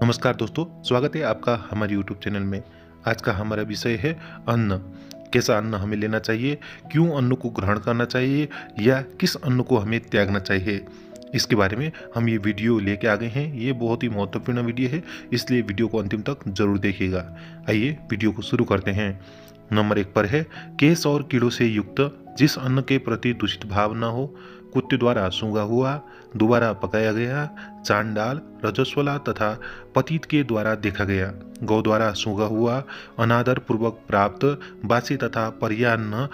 नमस्कार दोस्तों, स्वागत है आपका हमारे यूट्यूब चैनल में। आज का हमारा विषय है अन्न। कैसा अन्न हमें लेना चाहिए, क्यों अन्न को ग्रहण करना चाहिए या किस अन्न को हमें त्यागना चाहिए, इसके बारे में हम ये वीडियो लेके आ गए हैं। ये बहुत ही महत्वपूर्ण वीडियो है, इसलिए वीडियो को अंतिम तक जरूर देखिएगा। आइए वीडियो को शुरू करते हैं। नंबर 1 पर है केश और कीड़ों से युक्त जिस अन्न के प्रति दूषित भाव न हो, कुत्ते द्वारा सूंघा हुआ, दोबारा पकाया गया, चांडाल, रजस्वला तथा पतित के द्वारा देखा गया, गौ द्वारा सूंघा हुआ, अनादर पूर्वक प्राप्त, बासी तथा पर्यान्न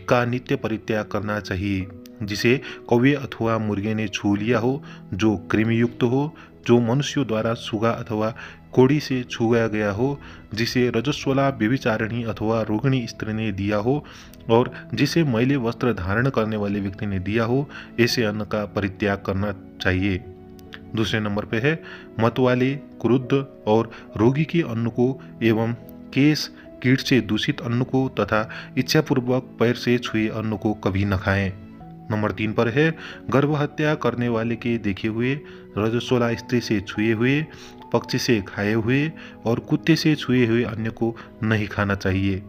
का नित्य परित्याग करना चाहिए। जिसे कौवे अथवा मुर्गे ने छू लिया हो, जो कृमि युक्त हो, जो मनुष्यों द्वारा सूंघा अथवा कोड़ी से छुआ गया हो, जिसे रजस्वला व्यभिचारिणी अथवा रोगिणी स्त्री ने दिया हो और जिसे मैले वस्त्र धारण करने वाले व्यक्ति ने दिया हो, ऐसे अन्न का परित्याग करना चाहिए। दूसरे नंबर पे है मतवाले, क्रुद्ध और रोगी के अन्न को एवं केश कीट से दूषित अन्न को तथा इच्छापूर्वक पैर से छुए अन्न को कभी न खाएं। नंबर 3 पर है गर्भ हत्या करने वाले के देखे हुए, रजस्वला स्त्री से छुए हुए, पक्षी से खाए हुए और कुत्ते से छुए हुए अन्न को नहीं खाना चाहिए।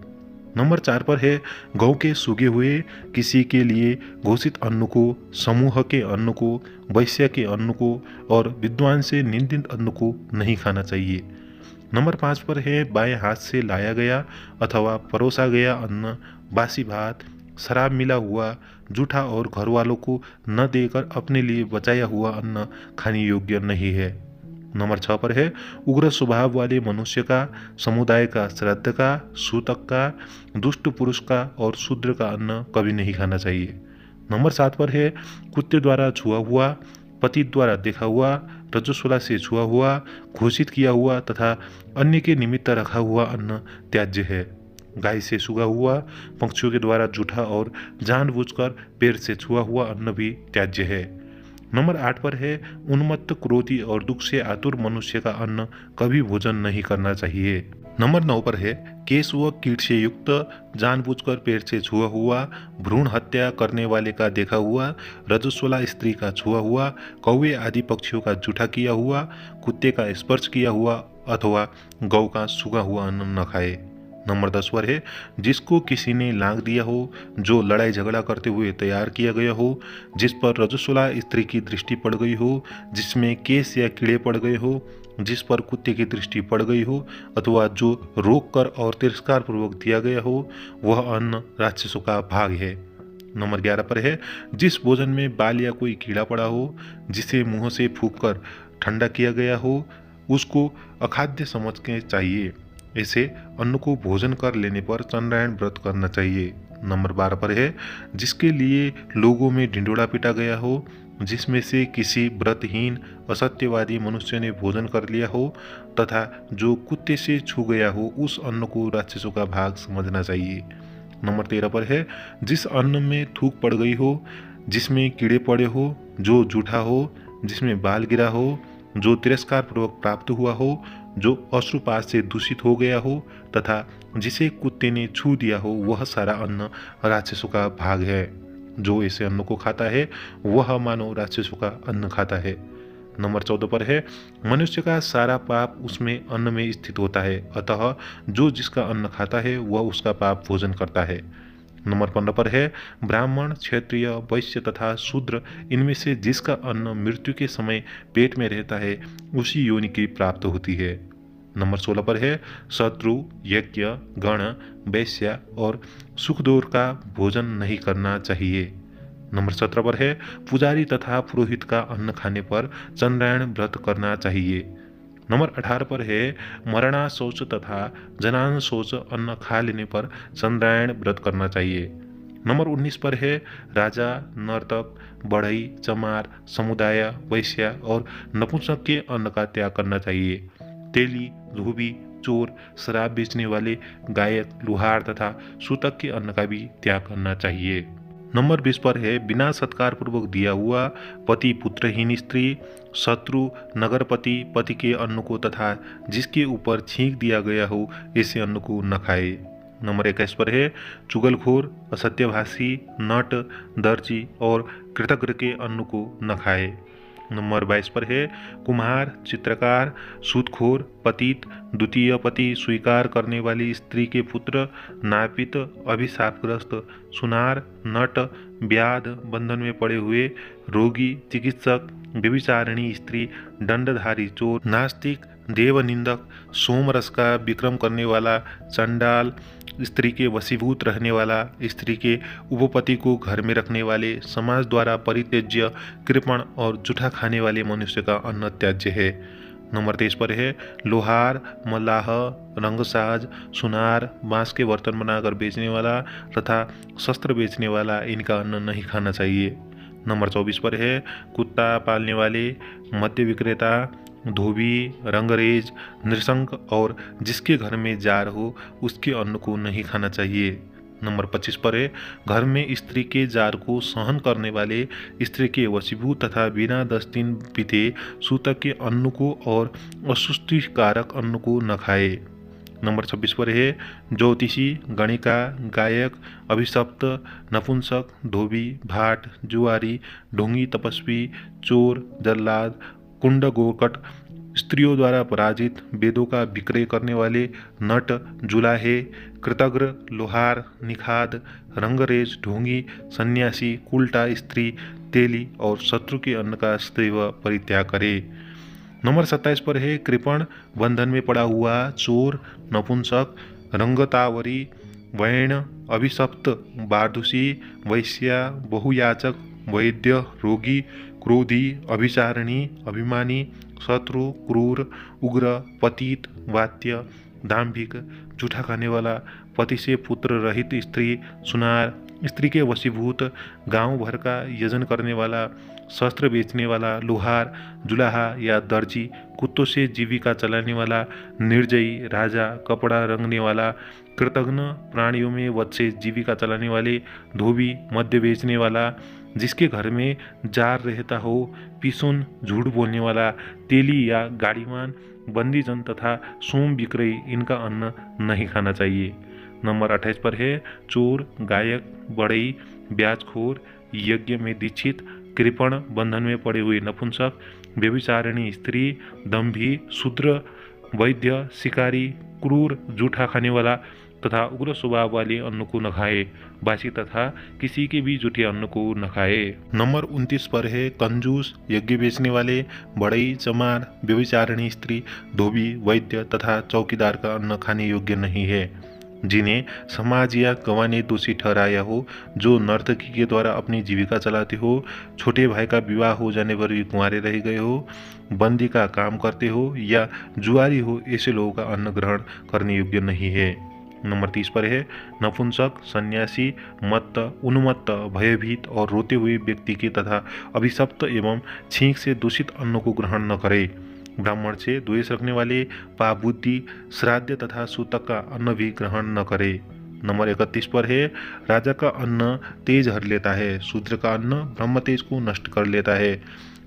नंबर 4 पर है गौ के सूखे हुए, किसी के लिए घोषित अन्न को, समूह के अन्न को, वैश्य के अन्न को और विद्वान से निंदित अन्न को नहीं खाना चाहिए। नंबर 5 पर है बाएं हाथ से लाया गया अथवा परोसा गया अन्न, बासी भात, शराब मिला हुआ, जूठा और घर वालों को न देकर अपने लिए बचाया हुआ अन्न खाने योग्य नहीं है। नंबर 6 पर है उग्र स्वभाव वाले मनुष्य का, समुदाय का, श्राद्ध का, सूतक का, दुष्ट पुरुष का और शूद्र का अन्न कभी नहीं खाना चाहिए। नंबर 7 पर है कुत्ते द्वारा छुआ हुआ, पति द्वारा देखा हुआ, रजस्वला से छुआ हुआ, घोषित किया हुआ तथा अन्य के निमित्त रखा हुआ अन्न त्याज्य है। गाय से सूगा हुआ, पक्षियों के द्वारा जूठा और जानबूझकर पैर से छुआ हुआ अन्न भी त्याज्य है। नंबर 8 पर है उन्मत्त, क्रोधी और दुख से आतुर मनुष्य का अन्न कभी भोजन नहीं करना चाहिए। नंबर 9 पर है केश व कीट से युक्त, जानबूझकर पैर से छुआ हुआ, भ्रूण हत्या करने वाले का देखा हुआ, रजस्वला स्त्री का छुआ हुआ, कौवे आदि पक्षियों का जूठा किया हुआ, कुत्ते का स्पर्श किया हुआ अथवा गौ का सूगा हुआ अन्न न खाए। नंबर 10 पर है जिसको किसी ने लांग दिया हो, जो लड़ाई झगड़ा करते हुए तैयार किया गया हो, जिस पर रजस्वला स्त्री की दृष्टि पड़ गई हो, जिसमें केश या कीड़े पड़ गए हो, जिस पर कुत्ते की दृष्टि पड़ गई हो अथवा जो रोक कर और तिरस्कार पूर्वक दिया गया हो, वह अन्न राक्षसों का भाग है। नंबर 11 पर है जिस भोजन में बाल या कोई कीड़ा पड़ा हो, जिसे मुंह से फूंक कर ठंडा किया गया हो, उसको अखाद्य समझ के चाहिए। ऐसे अन्न को भोजन कर लेने पर चंद्रायण व्रत करना चाहिए। नंबर 12 पर है जिसके लिए लोगों में ढिंडोरा पीटा गया हो, जिसमें से किसी व्रतहीन असत्यवादी मनुष्य ने भोजन कर लिया हो तथा जो कुत्ते से छू गया हो, उस अन्न को राक्षसों का भाग समझना चाहिए। नंबर 13 पर है जिस अन्न में थूक पड़ गई हो, जिसमें कीड़े पड़े हो, जो जूठा हो, जिसमें बाल गिरा हो, जो तिरस्कार पूर्वक प्राप्त हुआ हो, जो अश्रुपात से दूषित हो गया हो तथा जिसे कुत्ते ने छू दिया हो, वह सारा अन्न राक्षसों का भाग है। जो ऐसे अन्न को खाता है वह मानो राक्षसों का अन्न खाता है। नंबर 14 पर है मनुष्य का सारा पाप उसमें अन्न में स्थित होता है, अतः जो जिसका अन्न खाता है वह उसका पाप भोजन करता है। नंबर 15 पर है ब्राह्मण, क्षत्रिय, वैश्य तथा शूद्र, इनमें से जिसका अन्न मृत्यु के समय पेट में रहता है उसी योनि की प्राप्त होती है। नंबर 16 पर है शत्रु, यज्ञ, गण, वैश्य और सुखदोर का भोजन नहीं करना चाहिए। नंबर 17 पर है पुजारी तथा पुरोहित का अन्न खाने पर चंद्रायण व्रत करना चाहिए। नंबर 18 पर है मरणा शौच तथा जनान शौच अन्न खा लेने पर चंद्रायण व्रत करना चाहिए। नंबर 19 पर है राजा, नर्तक, बढ़ई, चमार, समुदाय, वैश्य और नपुंसक के अन्न का त्याग करना चाहिए। तेली, धोबी, चोर, शराब बेचने वाले, गायक, लुहार तथा सूतक के अन्न का भी त्याग करना चाहिए। नंबर 20 पर है बिना सत्कार पूर्वक दिया हुआ, पति पुत्रहीन स्त्री, शत्रु, नगरपति, पति के अन्न को तथा जिसके ऊपर छींक दिया गया हो, ऐसे अन्न को न खाए। नंबर 21 पर है चुगलखोर, असत्यभाषी, नट, दर्जी और कृतज्ञ के अन्न को न खाए। नंबर 22 पर है कुम्हार, चित्रकार, सूदखोर, पतित, द्वितीय पति स्वीकार करने वाली स्त्री के पुत्र, नापित, अभिशापग्रस्त, सुनार, नट, व्याध, बंधन में पड़े हुए, रोगी, चिकित्सक, व्यभिचारिणी स्त्री, दंडधारी चोर, नास्तिक, देवनिंदक, सोमरस का विक्रम करने वाला, चंडाल, स्त्री के वशीभूत रहने वाला, स्त्री के उपपति को घर में रखने वाले, समाज द्वारा परित्यज्य, कृपण और जूठा खाने वाले मनुष्य का अन्न त्याज्य है। नंबर 23 पर है लोहार, मल्लाह, रंगसाज, सुनार, बांस के बर्तन बनाकर बेचने वाला तथा शस्त्र बेचने वाला, इनका अन्न नहीं खाना चाहिए। नंबर 24 पर है कुत्ता पालने वाले, मद्य विक्रेता, धोबी, रंगरेज, नृशंक और जिसके घर में जार हो उसके अन्न को नहीं खाना चाहिए। नंबर 25 पर है घर में स्त्री के जार को सहन करने वाले, स्त्री के वशीभूत तथा बिना 10 दिन बीते सूतक के अन्न को और असुष्टिकारक अन्न को न खाए। नंबर 26 पर है ज्योतिषी, गणिका, गायक, अभिशप्त, नपुंसक, धोबी, भाट, जुआरी, ढोंगी, तपस्वी, चोर, जल्लाद, कुंड गोकट, स्त्रियों द्वारा पराजित, वेदों का विक्रय करने वाले, नट, जुलाहे, कृतग्र, लोहार, निखाद, रंगरेज, ढोंगी, सन्यासी, उल्टा स्त्री, तेली और शत्रु के अन्न का सदैव परित्याग करे। नंबर 27 पर है कृपण, बंधन में पड़ा हुआ, चोर, नपुंसक, रंगतावरी, वैण, अभिशप्त, बारदूषी, वैश्या, बहुयाचक, वैद्य, रोगी, क्रोधी, अभिचारिणी, अभिमानी, शत्रु, क्रूर, उग्र, पतित, वात्य, दाम्भिक, जूठा खाने वाला, पति से पुत्र रहित स्त्री, सुनार, स्त्री के वशीभूत, गांव भर का यजन करने वाला, शस्त्र बेचने वाला, लोहार, जुलाहा या दर्जी, कुत्तों से जीविका चलाने वाला, निर्जयी, राजा, कपड़ा रंगने वाला, कृतघ्न, प्राणियों में वध से जीविका चलाने वाले, धोबी, मद्य बेचने वाला, जिसके घर में जार रहता हो, पिसुन, झूठ बोलने वाला, तेली या गाड़ीमान, बंदीजन तथा सोम विक्रयी, इनका अन्न नहीं खाना चाहिए। नंबर 28 पर है चोर, गायक, बढ़ई, ब्याजखोर, यज्ञ में दीक्षित, कृपण, बंधन में पड़े हुए नपुंसक, व्यभिचारिणी स्त्री, दंभी, शूद्र, वैद्य, शिकारी, क्रूर, जूठा खाने वाला तथा उग्र स्वभाव वाले अन्न को न खाए, बासी तथा किसी के भी जूठे अन्न को न खाए। नंबर 29 पर है कंजूस, यज्ञ बेचने वाले, बढ़ई, चमार, व्यभिचारिणी स्त्री, धोबी, वैद्य तथा चौकीदार का अन्न खाने योग्य नहीं है, जिन्हें समाज या गवाह ने दोषी ठहराया हो, जो नर्तकी के द्वारा अपनी जीविका चलाते हो, छोटे भाई का विवाह हो जाने पर भी कुंवारे रह गए हो, बंदी का काम करते हो या जुआरी हो, ऐसे लोगों का अन्न ग्रहण करने योग्य नहीं है। नंबर 30 पर है नपुंसक, सन्यासी, मत्त, उन्मत्त, भयभीत और रोते हुए व्यक्ति के तथा अभिशप्त एवं छींक से दूषित अन्न को ग्रहण न करे, ब्राह्मण से द्वेष रखने वाले, पाबुद्धि, श्राद्ध तथा सूतक का अन्न भी ग्रहण न करे। नंबर 31 पर है राजा का अन्न तेज हर लेता है, शूद्र का अन्न ब्रह्म तेज को नष्ट कर लेता है,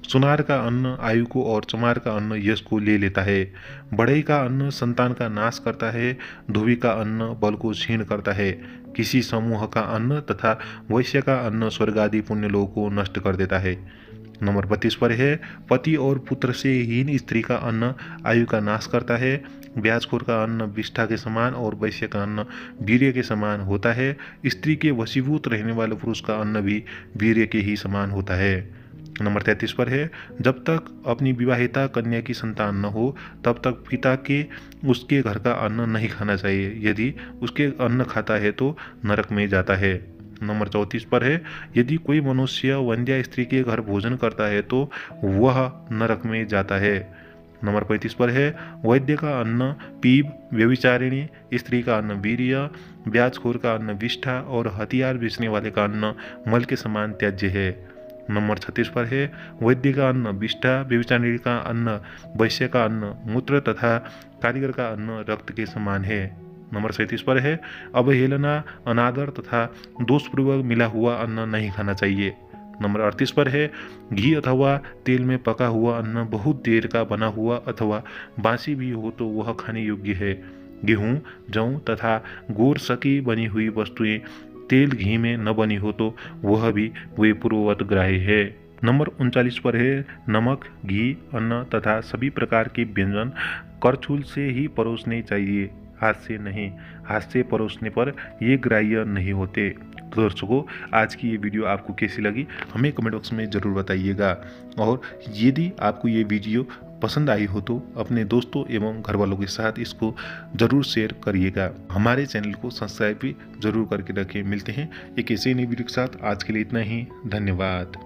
सुनार का अन्न आयु को और चमार का अन्न यश को ले लेता है, बढ़ई का अन्न संतान का नाश करता है, धोबी का अन्न बल को क्षीण करता है, किसी समूह का अन्न तथा वैश्य का अन्न स्वर्ग आदि पुण्य लोगों को नष्ट कर देता है। नंबर 32 पर है पति और पुत्र से हीन स्त्री का अन्न आयु का नाश करता है, ब्याजखोर का अन्न विष्ठा के समान और वैश्य का अन्न वीर्य के समान होता है, स्त्री के वशीभूत रहने वाले पुरुष का अन्न भी वीर्य के ही समान होता है। नंबर 33 पर है जब तक अपनी विवाहिता कन्या की संतान न हो तब तक पिता के उसके घर का अन्न नहीं खाना चाहिए, यदि उसके अन्न खाता है तो नरक में जाता है। नंबर 34 पर है यदि कोई मनुष्य वंध्या स्त्री के घर भोजन करता है तो वह नरक में जाता है। नंबर 35 पर है वैद्य का अन्न पीप, व्यभिचारिणी स्त्री का अन्न वीर्य, ब्याजखोर का अन्न विष्ठा और हथियार बेचने वाले का अन्न मल के समान त्याज्य है। नंबर 36 पर है वैद्य का अन्न विष्ठा, व्यभिचारिणी का अन्न वैश्य का अन्न मूत्र तथा कारीगर का अन्न रक्त के समान है। नंबर 37 पर है अवहेलना, अनादर तथा दोषपूर्वक मिला हुआ अन्न नहीं खाना चाहिए। नंबर 38 पर है घी अथवा तेल में पका हुआ अन्न बहुत देर का बना हुआ अथवा बासी भी हो तो वह खाने योग्य है। गेहूँ, जौ तथा गोर सकी बनी हुई वस्तुएं तेल घी में न बनी हो तो वह भी वे पूर्ववत ग्राह्य है। नंबर 39 पर है नमक, घी, अन्न तथा सभी प्रकार के व्यंजन करछुल से ही परोसने चाहिए, हाथ से नहीं। हाथ से परोसने पर ये ग्राह्य नहीं होते। तो दर्शकों, आज की ये वीडियो आपको कैसी लगी हमें कमेंट बॉक्स में ज़रूर बताइएगा। और यदि आपको ये वीडियो पसंद आई हो तो अपने दोस्तों एवं घर वालों के साथ इसको ज़रूर शेयर करिएगा। हमारे चैनल को सब्सक्राइब भी ज़रूर करके रखें। मिलते हैं एक ऐसे ही नई वीडियो के साथ। आज के लिए इतना ही। धन्यवाद।